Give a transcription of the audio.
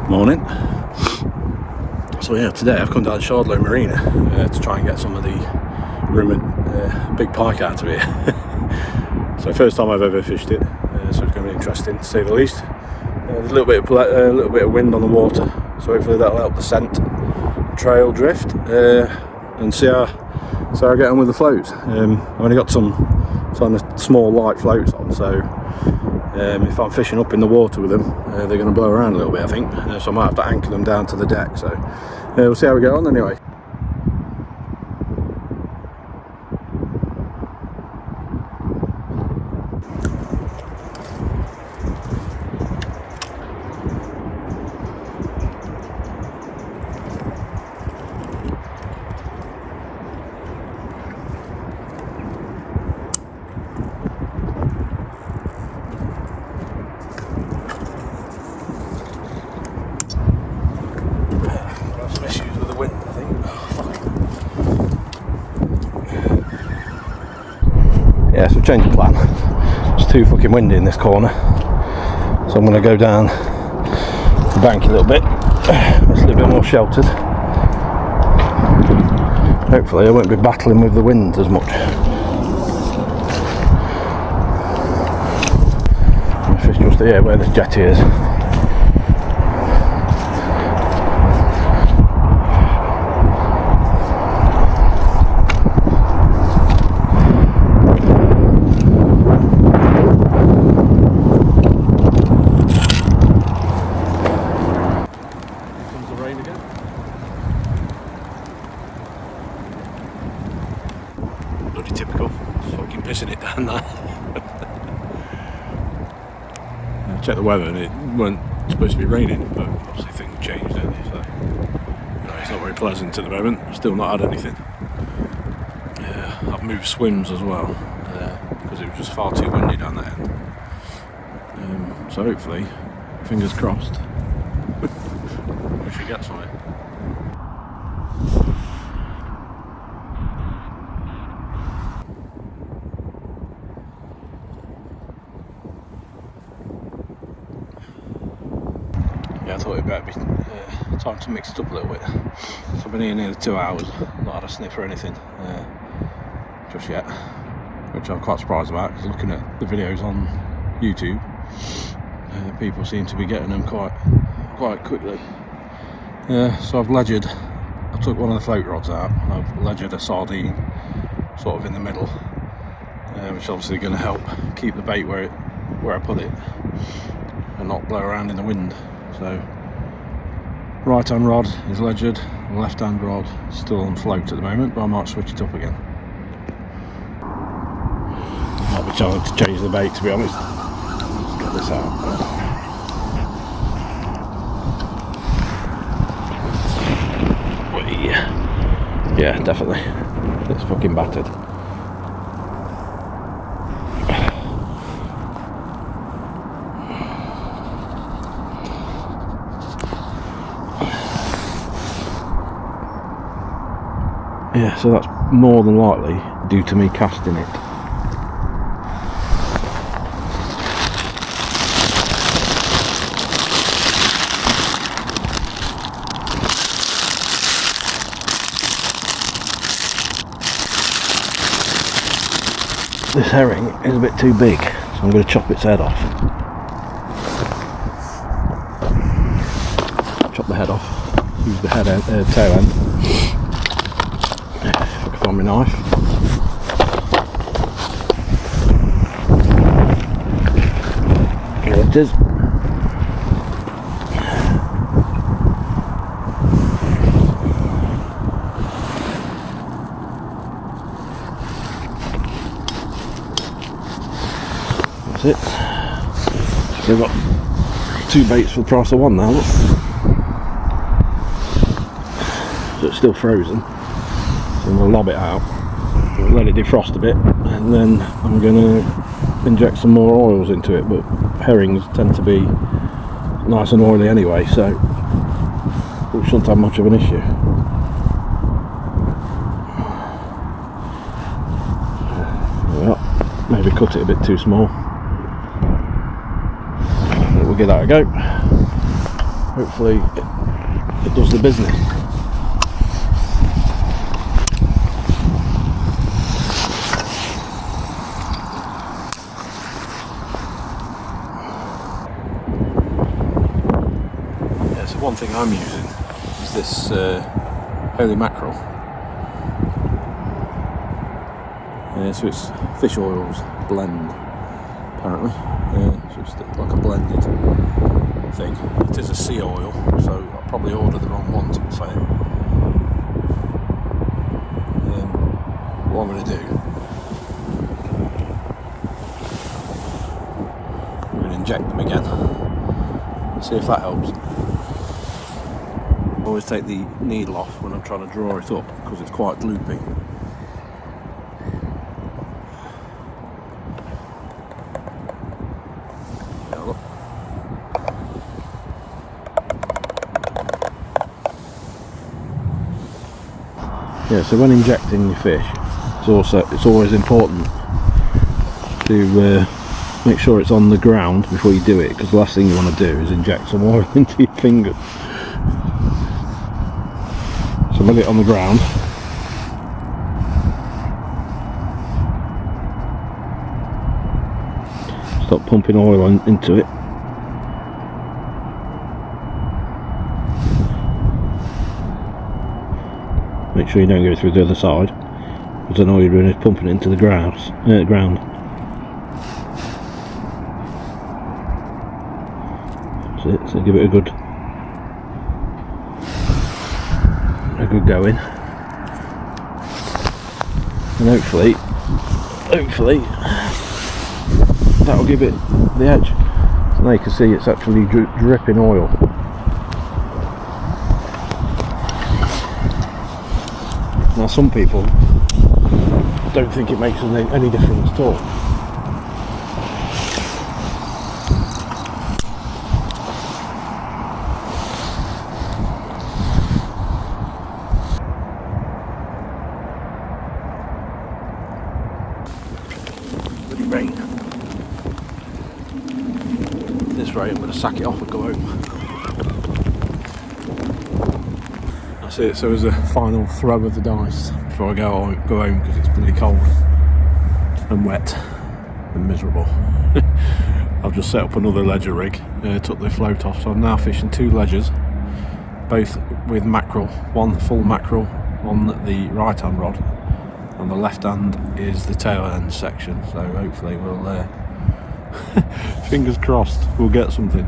Morning. So yeah, today I've come down to Shardlow Marina to try and get some of the rumoured big pike out of here. So first time I've ever fished it, so it's going to be interesting to say the least. There's a little bit of wind on the water, so hopefully that'll help the scent trail drift and see how I get on with the floats. I've only got some kind of small light floats on, so if I'm fishing up in the water with them, they're going to blow around a little bit, I think. So I might have to anchor them down to the deck. So we'll see how we get on anyway. Yeah, so change of plan. It's too fucking windy in this corner, so I'm going to go down the bank a little bit. It's a little bit more sheltered. Hopefully I won't be battling with the wind as much. I fish just here where this jetty is. Bloody typical, fucking pissing it down there. I checked the weather and it wasn't supposed to be raining, but obviously things changed, don't they? So it's not very pleasant at the moment. Still not had anything. I've moved swims as well because it was just far too windy down that end. So hopefully, fingers crossed, we should get something. Yeah, I thought it'd better be time to mix it up a little bit. So I've been here nearly 2 hours, not had a sniff or anything just yet, which I'm quite surprised about, because looking at the videos on YouTube, people seem to be getting them quite quickly. So I've ledgered, I took one of the float rods out and I've ledgered a sardine sort of in the middle, which is obviously going to help keep the bait where I put it and not blow around in the wind. So right hand rod is ledgered, left hand rod is still on float at the moment, but I might switch it up again. Might be time to change the bait, to be honest. Let's get this out. Yeah, definitely. It's fucking battered. Yeah, so that's more than likely due to me casting it. This herring is a bit too big, so I'm going to chop its head off. Chop the head off, use the tail end. If I can find my knife. There it is. That's it. So I've got 2 baits for the price of 1 now, look. So it's still frozen. So I'm going to lob it out, let it defrost a bit, and then I'm going to inject some more oils into it. But herrings tend to be nice and oily anyway, so we shouldn't have much of an issue. Well, maybe cut it a bit too small. We'll give that a go. hopefully it does the business. Yeah, so one thing I'm using is this holy mackerel. So it's fish oils blend, apparently. So it's like a blended thing. It is a sea oil, so I probably ordered the wrong one, to be fair. What I'm going to do, I'm going to inject them again and see if that helps. I always take the needle off when I'm trying to draw it up because it's quite loopy. Yeah, so when injecting your fish, it's always important to make sure it's on the ground before you do it, because the last thing you want to do is inject some oil into your fingers. So let it on the ground. Stop pumping oil into it. Make sure you don't go through the other side, because then all you're doing is pumping it into the ground. That's it. So give it a good going, and hopefully that'll give it the edge. So now you can see it's actually dripping oil. Now some people don't think it makes any difference at all. Bloody rain. At this rate I'm going to sack it off and go home. That's it, so as a final throw of the dice before I go home, because it's bloody cold and wet and miserable. I've just set up another ledger rig, took the float off, so I'm now fishing 2 ledgers, both with mackerel, one full mackerel on the right hand rod, and the left hand is the tail end section, so hopefully we'll fingers crossed we'll get something.